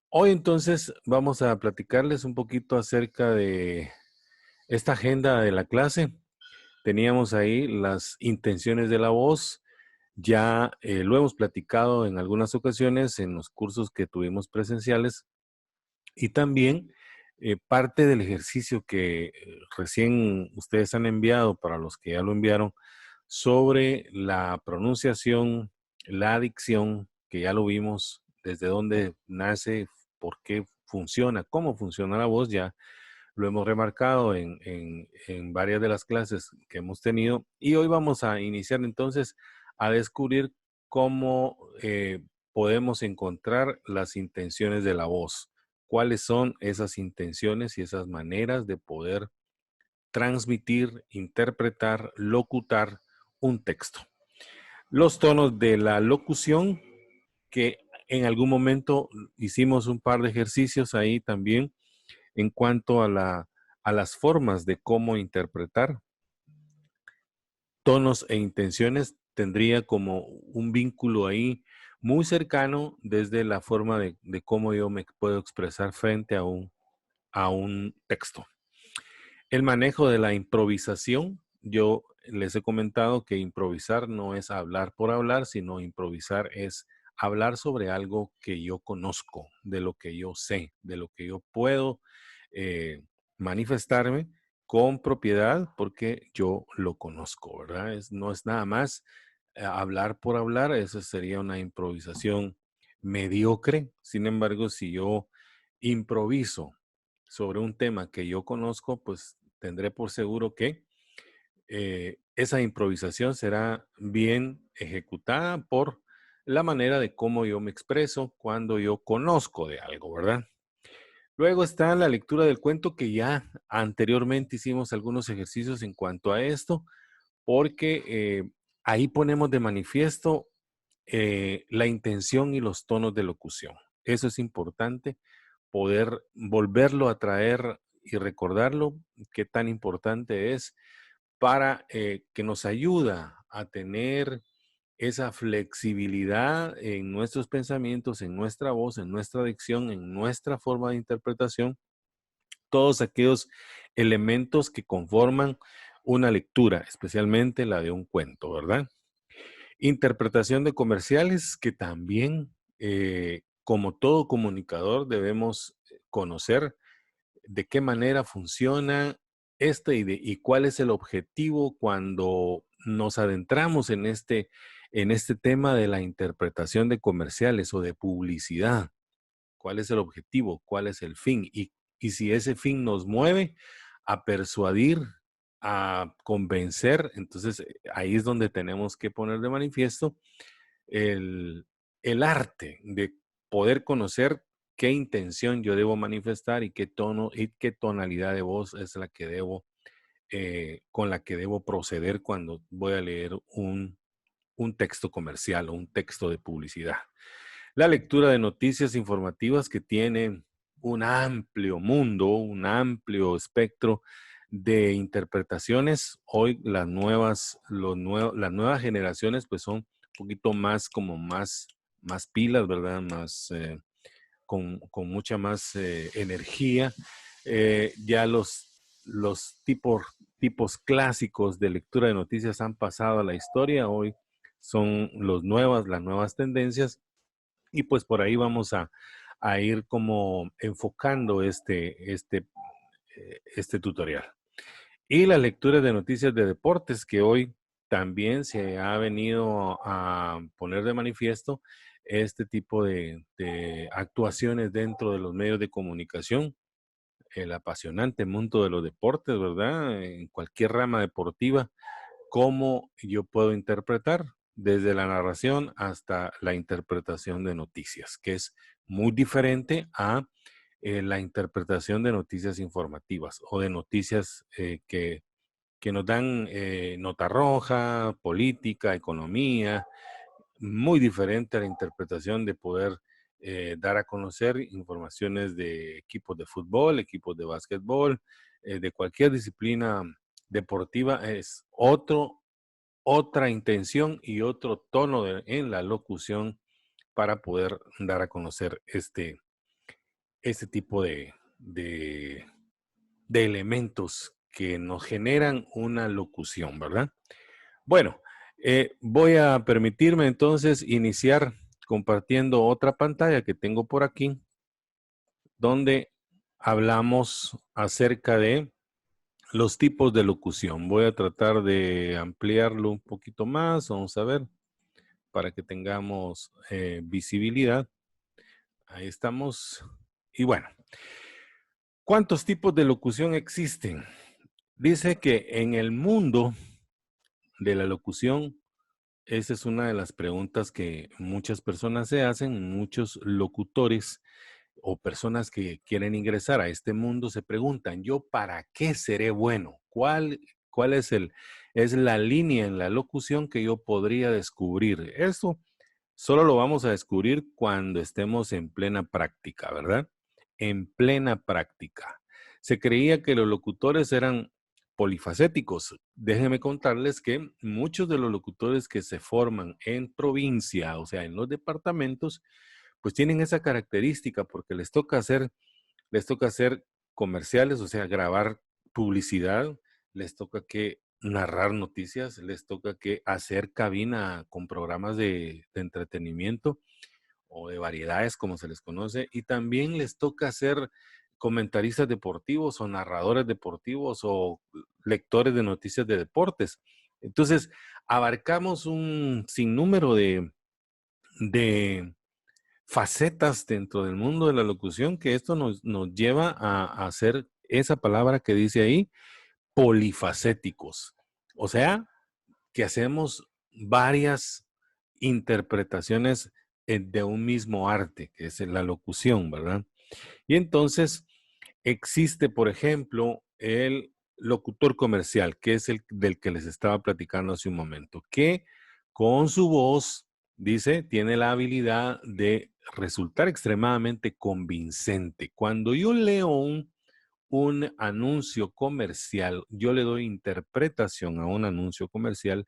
Hoy entonces vamos a platicarles un poquito acerca de esta agenda de la clase. Teníamos ahí las intenciones de la voz. Ya lo hemos platicado en algunas ocasiones en los cursos que tuvimos presenciales y también parte del ejercicio que recién ustedes han enviado para los que ya lo enviaron sobre la pronunciación, la dicción, que ya lo vimos, desde dónde nace, por qué funciona, cómo funciona la voz, ya lo hemos remarcado en varias de las clases que hemos tenido. Y hoy vamos a iniciar entonces a descubrir cómo podemos encontrar las intenciones de la voz. ¿Cuáles son esas intenciones y esas maneras de poder transmitir, interpretar, locutar un texto? Los tonos de la locución, que en algún momento hicimos un par de ejercicios ahí también en cuanto a las formas de cómo interpretar tonos e intenciones, tendría como un vínculo ahí muy cercano desde la forma de cómo yo me puedo expresar frente a un texto. El manejo de la improvisación, yo les he comentado que improvisar no es hablar por hablar, sino improvisar es hablar sobre algo que yo conozco, de lo que yo sé, de lo que yo puedo eh, manifestarme con propiedad porque yo lo conozco, ¿verdad? No es nada más hablar por hablar, eso sería una improvisación mediocre. Sin embargo, si yo improviso sobre un tema que yo conozco, pues tendré por seguro que esa improvisación será bien ejecutada por la manera de cómo yo me expreso cuando yo conozco de algo, ¿verdad? Luego está la lectura del cuento, que ya anteriormente hicimos algunos ejercicios en cuanto a esto, porque ahí ponemos de manifiesto la intención y los tonos de locución. Eso es importante, poder volverlo a traer y recordarlo, qué tan importante es para que nos ayuda a tener esa flexibilidad en nuestros pensamientos, en nuestra voz, en nuestra dicción, en nuestra forma de interpretación, todos aquellos elementos que conforman una lectura, especialmente la de un cuento, ¿verdad? Interpretación de comerciales, que también, como todo comunicador, debemos conocer de qué manera funciona y cuál es el objetivo cuando nos adentramos en este tema de la interpretación de comerciales o de publicidad. ¿Cuál es el objetivo? ¿Cuál es el fin? Y si ese fin nos mueve a persuadir, a convencer, entonces ahí es donde tenemos que poner de manifiesto el, el arte de poder conocer qué intención yo debo manifestar y qué tono y qué tonalidad de voz es la que debo, con la que debo proceder cuando voy a leer un texto comercial o un texto de publicidad. La lectura de noticias informativas, que tiene un amplio mundo, un amplio espectro de interpretaciones. Hoy las nuevas generaciones pues son un poquito más como más pilas, ¿verdad? Más con mucha más energía. Ya los tipos clásicos de lectura de noticias han pasado a la historia. Hoy son las nuevas tendencias, y pues por ahí vamos a ir como enfocando este tutorial. Y la lectura de noticias de deportes, que hoy también se ha venido a poner de manifiesto este tipo de actuaciones dentro de los medios de comunicación, el apasionante mundo de los deportes, ¿verdad? En cualquier rama deportiva, cómo yo puedo interpretar desde la narración hasta la interpretación de noticias, que es muy diferente a la interpretación de noticias informativas o de noticias que nos dan nota roja, política, economía, muy diferente a la interpretación de poder dar a conocer informaciones de equipos de fútbol, equipos de básquetbol, de cualquier disciplina deportiva. Es otra intención y otro tono en la locución para poder dar a conocer este tipo de elementos que nos generan una locución, ¿verdad? Bueno, voy a permitirme entonces iniciar compartiendo otra pantalla que tengo por aquí, donde hablamos acerca de los tipos de locución. Voy a tratar de ampliarlo un poquito más, vamos a ver, para que tengamos visibilidad. Ahí estamos. Y bueno, ¿cuántos tipos de locución existen? Dice que en el mundo de la locución, esa es una de las preguntas que muchas personas se hacen, muchos locutores o personas que quieren ingresar a este mundo se preguntan, ¿yo para qué seré bueno? ¿Cuál es la línea en la locución que yo podría descubrir? Eso solo lo vamos a descubrir cuando estemos en plena práctica, ¿verdad? En plena práctica. Se creía que los locutores eran polifacéticos. Déjenme contarles que muchos de los locutores que se forman en provincia, o sea, en los departamentos, pues tienen esa característica porque les toca hacer comerciales, o sea, grabar publicidad, les toca que narrar noticias, les toca que hacer cabina con programas de entretenimiento o de variedades, como se les conoce, y también les toca ser comentaristas deportivos o narradores deportivos o lectores de noticias de deportes. Entonces, abarcamos un sinnúmero de facetas dentro del mundo de la locución que esto nos lleva a hacer esa palabra que dice ahí, polifacéticos. O sea, que hacemos varias interpretaciones de un mismo arte, que es la locución, ¿verdad? Y entonces existe, por ejemplo, el locutor comercial, que es el del que les estaba platicando hace un momento, que con su voz, dice, tiene la habilidad de resultar extremadamente convincente. Cuando yo leo un anuncio comercial, yo le doy interpretación a un anuncio comercial.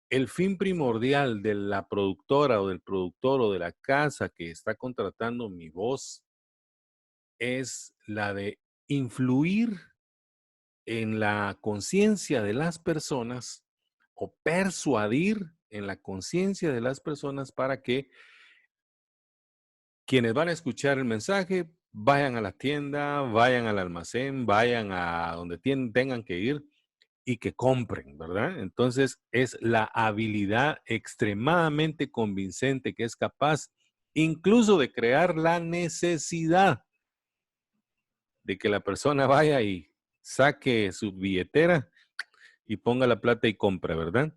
El fin primordial de la productora o del productor o de la casa que está contratando mi voz es la de influir en la conciencia de las personas o persuadir en la conciencia de las personas para que quienes van a escuchar el mensaje vayan a la tienda, vayan al almacén, vayan a donde tengan que ir y que compren, ¿verdad? Entonces es la habilidad extremadamente convincente que es capaz incluso de crear la necesidad de que la persona vaya y saque su billetera y ponga la plata y compre, ¿verdad?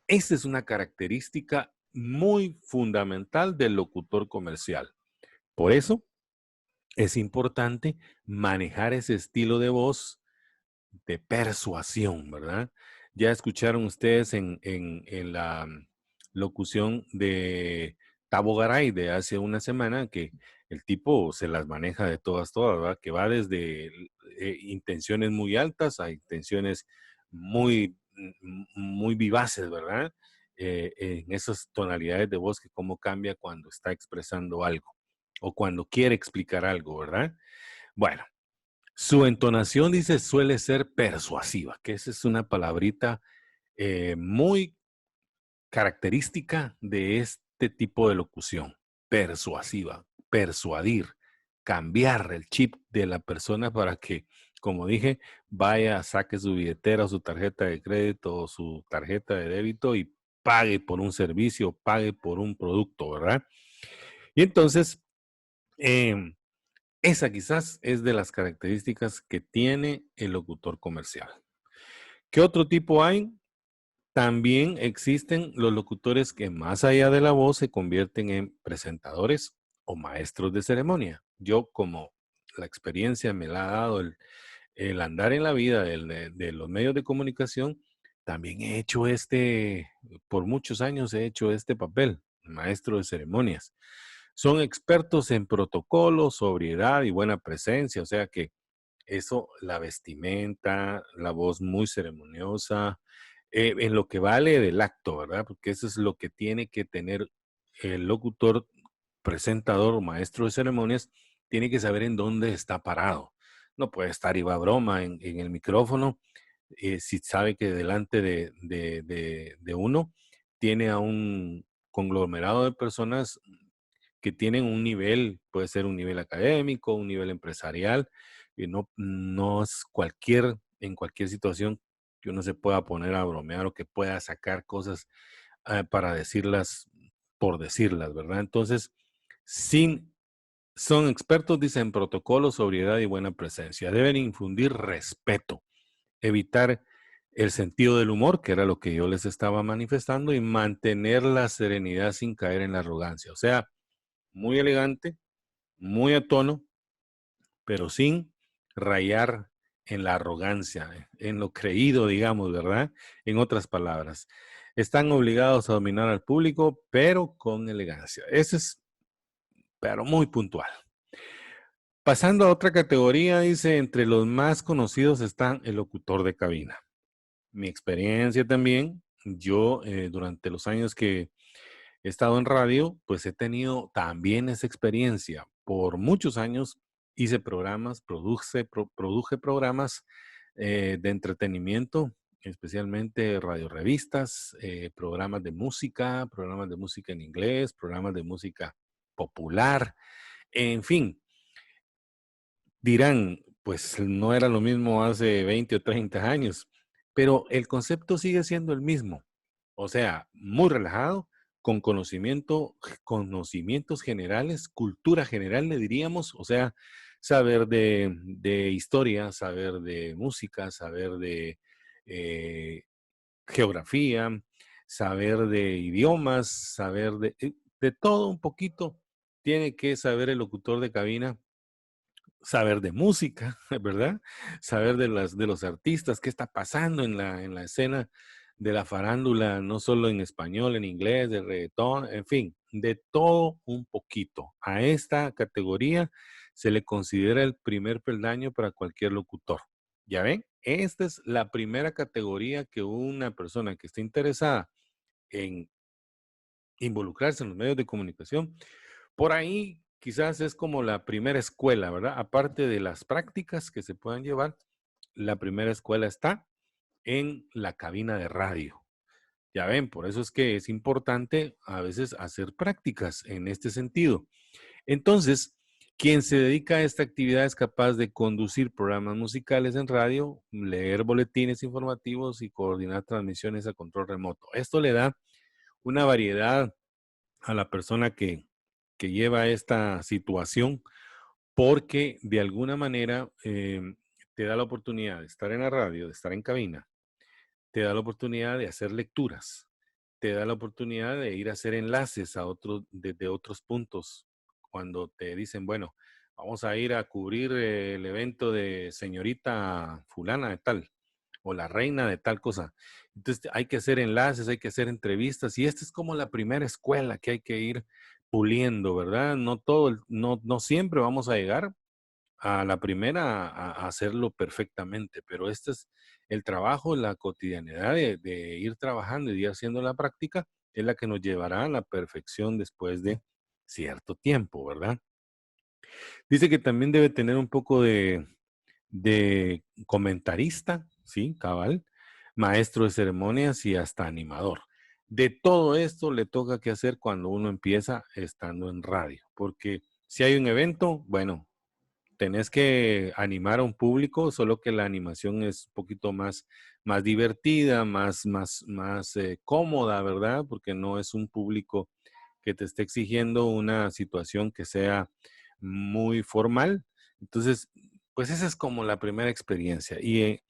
Esta es una característica muy fundamental del locutor comercial. Por eso es importante manejar ese estilo de voz de persuasión, ¿verdad? Ya escucharon ustedes en la locución de Tabo Garay de hace una semana que el tipo se las maneja de todas, ¿verdad? Que va desde intenciones muy altas a intenciones muy vivaces, ¿verdad? En esas tonalidades de voz que cómo cambia cuando está expresando algo o cuando quiere explicar algo, ¿verdad? Bueno, su entonación, dice, suele ser persuasiva, que esa es una palabrita muy característica de este tipo de locución. Persuasiva, persuadir, cambiar el chip de la persona para que, como dije, vaya, saque su billetera o su tarjeta de crédito o su tarjeta de débito y pague por un servicio, pague por un producto, ¿verdad? Y entonces, em, esa quizás es de las características que tiene el locutor comercial. ¿Qué otro tipo hay? También existen los locutores que más allá de la voz se convierten en presentadores o maestros de ceremonia. Yo, como la experiencia me la ha dado el andar en la vida de los medios de comunicación, también he hecho por muchos años he hecho este papel, maestro de ceremonias. Son expertos en protocolo, sobriedad y buena presencia, o sea que eso, la vestimenta, la voz muy ceremoniosa, en lo que vale del acto, ¿verdad? Porque eso es lo que tiene que tener el locutor, presentador o maestro de ceremonias tiene que saber en dónde está parado. No puede estar y va a broma en el micrófono si sabe que delante de uno tiene a un conglomerado de personas que tienen un nivel, puede ser un nivel académico, un nivel empresarial, y no es en cualquier situación que uno se pueda poner a bromear o que pueda sacar cosas para decirlas por decirlas, ¿verdad? Entonces, sin, son expertos, dicen, protocolo, sobriedad y buena presencia. Deben infundir respeto, evitar el sentido del humor, que era lo que yo les estaba manifestando, y mantener la serenidad sin caer en la arrogancia. O sea, muy elegante, muy a tono, pero sin rayar en la arrogancia, en lo creído, digamos, ¿verdad? En otras palabras, están obligados a dominar al público, pero con elegancia. Ese es, pero muy puntual. Pasando a otra categoría, dice, entre los más conocidos están el locutor de cabina. Mi experiencia también, yo durante los años que he estado en radio, pues he tenido también esa experiencia. Por muchos años hice programas, produje programas de entretenimiento, especialmente radiorevistas, programas de música en inglés, programas de música popular, en fin. Dirán, pues no era lo mismo hace 20 o 30 años, pero el concepto sigue siendo el mismo. O sea, muy relajado, con conocimientos generales, cultura general, le diríamos, o sea, saber de historia, saber de música, saber de eh, geografía, saber de idiomas, saber de todo un poquito. Tiene que saber el locutor de cabina, saber de música, ¿verdad? Saber de los artistas, qué está pasando en la escena de la farándula, no solo en español, en inglés, de reggaetón, en fin, de todo un poquito. A esta categoría se le considera el primer peldaño para cualquier locutor. ¿Ya ven? Esta es la primera categoría que una persona que esté interesada en involucrarse en los medios de comunicación, por ahí quizás es como la primera escuela, ¿verdad? Aparte de las prácticas que se puedan llevar, la primera escuela está en la cabina de radio. Ya ven, por eso es que es importante a veces hacer prácticas en este sentido. Entonces, quien se dedica a esta actividad es capaz de conducir programas musicales en radio, leer boletines informativos y coordinar transmisiones a control remoto. Esto le da una variedad a la persona que lleva esta situación, porque de alguna manera te da la oportunidad de estar en la radio, de estar en cabina, te da la oportunidad de hacer lecturas, te da la oportunidad de ir a hacer enlaces a otros, desde otros puntos. Cuando te dicen, bueno, vamos a ir a cubrir el evento de señorita fulana de tal o la reina de tal cosa. Entonces hay que hacer enlaces, hay que hacer entrevistas y esta es como la primera escuela que hay que ir puliendo, ¿verdad? No siempre vamos a llegar a la primera a hacerlo perfectamente, pero este es el trabajo, la cotidianidad de ir trabajando y ir haciendo la práctica, es la que nos llevará a la perfección después de cierto tiempo, ¿verdad? Dice que también debe tener un poco de comentarista, sí, cabal, maestro de ceremonias y hasta animador. De todo esto le toca que hacer cuando uno empieza estando en radio, porque si hay un evento, bueno, tenés que animar a un público, solo que la animación es un poquito más divertida, más cómoda, ¿verdad? Porque no es un público que te esté exigiendo una situación que sea muy formal. Entonces, pues esa es como la primera experiencia. Y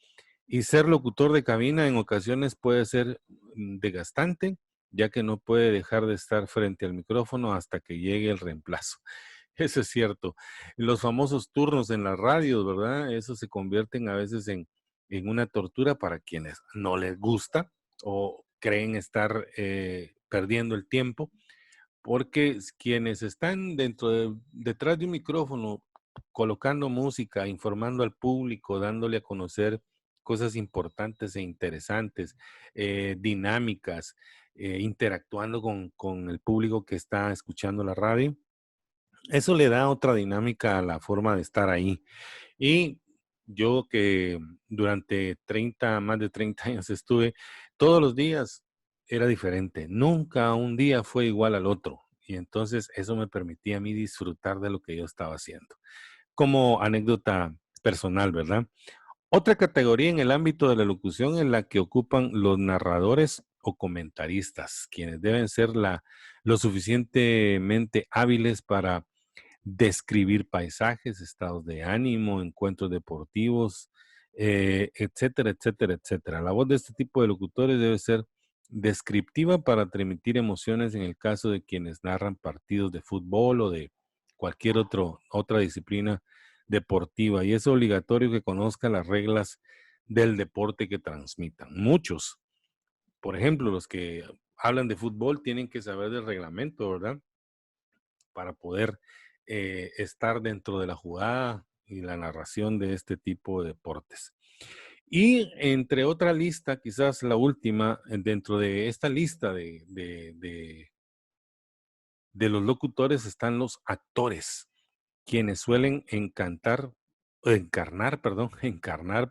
ser locutor de cabina en ocasiones puede ser desgastante, ya que no puede dejar de estar frente al micrófono hasta que llegue el reemplazo. Eso es cierto. Los famosos turnos en las radios, ¿verdad? Eso se convierten a veces en una tortura para quienes no les gusta o creen estar perdiendo el tiempo, porque quienes están detrás de un micrófono, colocando música, informando al público, dándole a conocer cosas importantes e interesantes, dinámicas, interactuando con el público que está escuchando la radio, Eso le da otra dinámica a la forma de estar ahí. Y yo que durante más de 30 años estuve, todos los días era diferente. Nunca un día fue igual al otro. Y entonces eso me permitía a mí disfrutar de lo que yo estaba haciendo. Como anécdota personal, ¿verdad? Otra categoría en el ámbito de la locución es la que ocupan los narradores o comentaristas, quienes deben ser lo suficientemente hábiles para describir paisajes, estados de ánimo, encuentros deportivos, etcétera, etcétera, etcétera. La voz de este tipo de locutores debe ser descriptiva para transmitir emociones en el caso de quienes narran partidos de fútbol o de cualquier otra disciplina deportiva. Y es obligatorio que conozca las reglas del deporte que transmitan. Muchos, por ejemplo, los que hablan de fútbol tienen que saber del reglamento, ¿verdad? Para poder estar dentro de la jugada y la narración de este tipo de deportes. Y entre otra lista, quizás la última, dentro de esta lista de los locutores están los actores, quienes suelen encarnar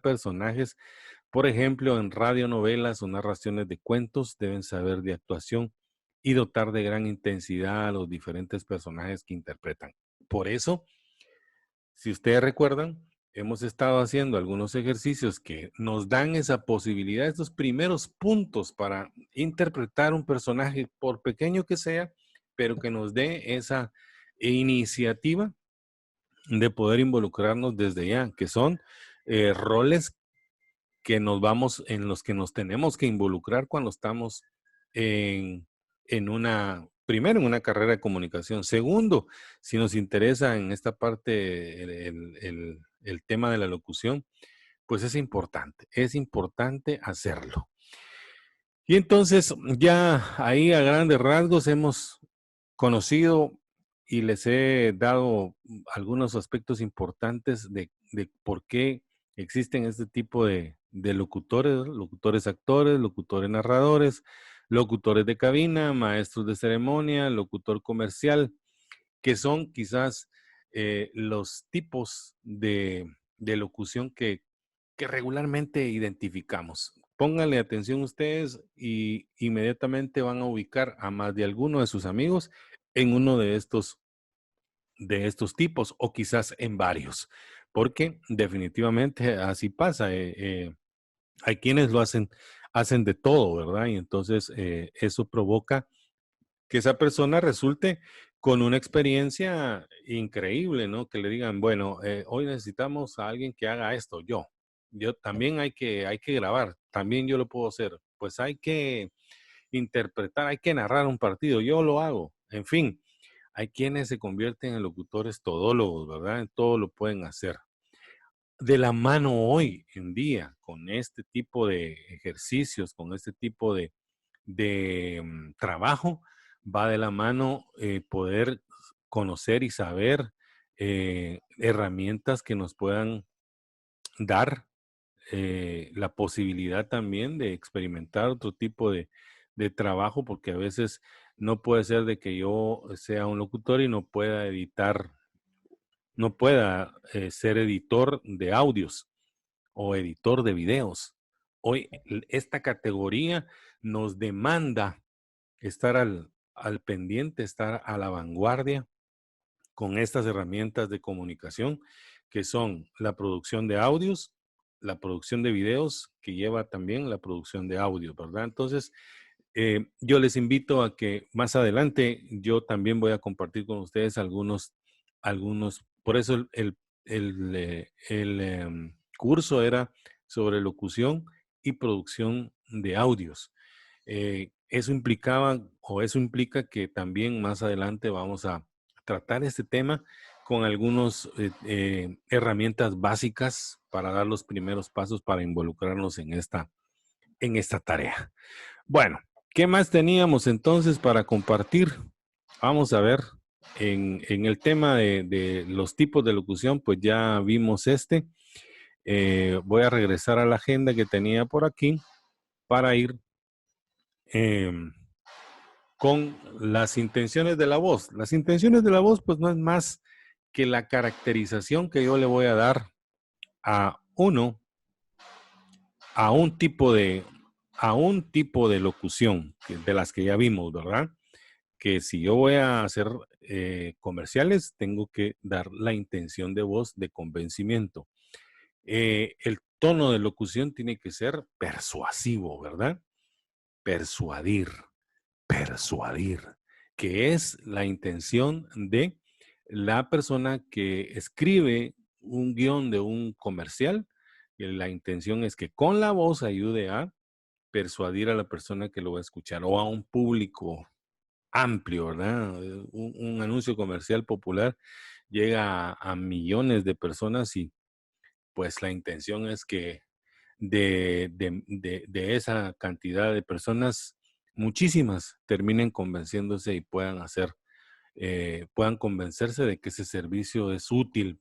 personajes, por ejemplo, en radionovelas o narraciones de cuentos, deben saber de actuación y dotar de gran intensidad a los diferentes personajes que interpretan. Por eso, si ustedes recuerdan, hemos estado haciendo algunos ejercicios que nos dan esa posibilidad, estos primeros puntos para interpretar un personaje, por pequeño que sea, pero que nos dé esa iniciativa de poder involucrarnos desde ya, que son roles en los que nos tenemos que involucrar cuando estamos en, primero, en una carrera de comunicación. Segundo, si nos interesa en esta parte el tema de la locución, pues es importante hacerlo. Y entonces, ya ahí a grandes rasgos hemos conocido y les he dado algunos aspectos importantes de por qué existen este tipo de locutores, locutores actores, locutores narradores, locutores de cabina, maestros de ceremonia, locutor comercial, que son quizás los tipos de locución que regularmente identificamos. Pónganle atención ustedes y inmediatamente van a ubicar a más de alguno de sus amigos en uno de estos tipos o quizás en varios, porque definitivamente así pasa. Hay quienes hacen de todo, ¿verdad? Y entonces eso provoca que esa persona resulte con una experiencia increíble, ¿no? Que le digan, bueno, hoy necesitamos a alguien que haga esto, yo también hay que grabar, también yo lo puedo hacer, pues hay que interpretar, hay que narrar un partido, yo lo hago, en fin, hay quienes se convierten en locutores todólogos, ¿verdad? En todo lo pueden hacer. De la mano hoy en día, con este tipo de ejercicios, con este tipo de trabajo, va de la mano poder conocer y saber herramientas que nos puedan dar la posibilidad también de experimentar otro tipo de trabajo, porque a veces no puede ser de que yo sea un locutor y no pueda ser editor de audios o editor de videos. Hoy esta categoría nos demanda estar al pendiente, estar a la vanguardia con estas herramientas de comunicación que son la producción de audios, la producción de videos, que lleva también la producción de audio, ¿verdad? Entonces, yo les invito a que más adelante yo también voy a compartir con ustedes por eso el curso era sobre locución y producción de audios. Eso implica que también más adelante vamos a tratar este tema con algunas herramientas básicas para dar los primeros pasos para involucrarnos en esta tarea. Bueno, ¿qué más teníamos entonces para compartir? Vamos a ver, en el tema de los tipos de locución, pues ya vimos este. Voy a regresar a la agenda que tenía por aquí para ir con las intenciones de la voz. Las intenciones de la voz, pues no es más que la caracterización que yo le voy a dar a uno, a un tipo de locución, de las que ya vimos, ¿verdad? Que si yo voy a hacer comerciales, tengo que dar la intención de voz de convencimiento. El tono de locución tiene que ser persuasivo, ¿verdad? Persuadir, persuadir, que es la intención de la persona que escribe un guión de un comercial. La intención es que con la voz ayude a persuadir a la persona que lo va a escuchar o a un público amplio, ¿verdad? Un anuncio comercial popular llega a millones de personas y pues la intención es que de esa cantidad de personas, muchísimas terminen convenciéndose y puedan convencerse de que ese servicio es útil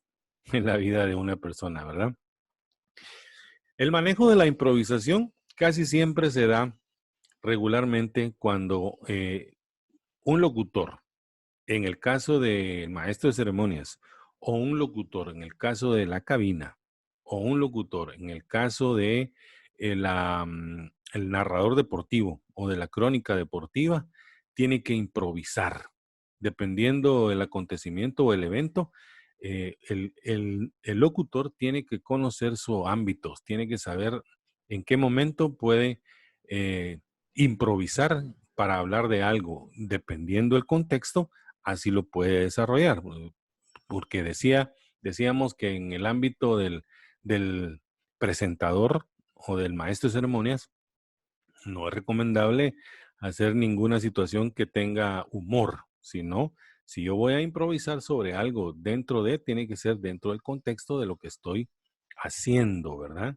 en la vida de una persona, ¿verdad? El manejo de la improvisación casi siempre se da regularmente cuando un locutor, en el caso del maestro de ceremonias, o un locutor en el caso de la cabina, o un locutor en el caso de el narrador deportivo o de la crónica deportiva, tiene que improvisar. Dependiendo del acontecimiento o el evento, el locutor tiene que conocer sus ámbitos, tiene que saber en qué momento puede eh, improvisar para hablar de algo, dependiendo del contexto, así lo puede desarrollar. Porque decíamos que en el ámbito del presentador o del maestro de ceremonias, no es recomendable hacer ninguna situación que tenga humor, sino si yo voy a improvisar sobre algo dentro de, tiene que ser dentro del contexto de lo que estoy haciendo, ¿verdad?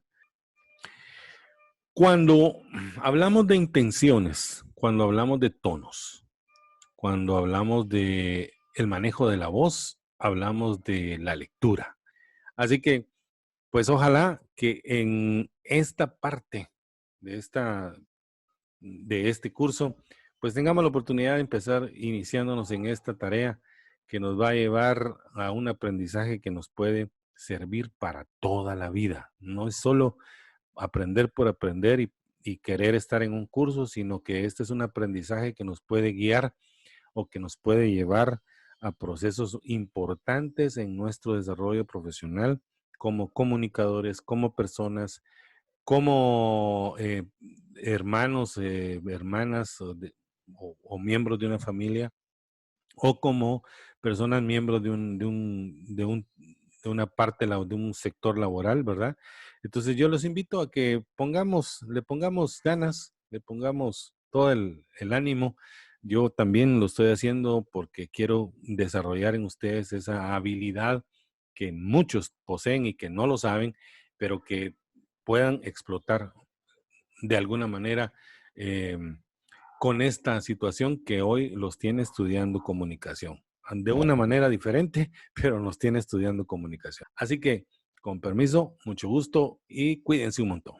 Cuando hablamos de intenciones, cuando hablamos de tonos, cuando hablamos de el manejo de la voz, hablamos de la lectura. Así que, pues ojalá que en esta parte de este curso, pues tengamos la oportunidad de empezar iniciándonos en esta tarea que nos va a llevar a un aprendizaje que nos puede servir para toda la vida. No es solo aprender por aprender y querer estar en un curso, sino que este es un aprendizaje que nos puede guiar o que nos puede llevar a procesos importantes en nuestro desarrollo profesional como comunicadores, como personas, como hermanos, hermanas o miembros de una familia o como personas miembros de una parte, de un sector laboral, ¿verdad? Entonces yo los invito a que le pongamos ganas, le pongamos todo el ánimo. Yo también lo estoy haciendo porque quiero desarrollar en ustedes esa habilidad que muchos poseen y que no lo saben, pero que puedan explotar de alguna manera eh, con esta situación que hoy los tiene estudiando comunicación. De una manera diferente, pero nos tiene estudiando comunicación. Así que, con permiso, mucho gusto y cuídense un montón.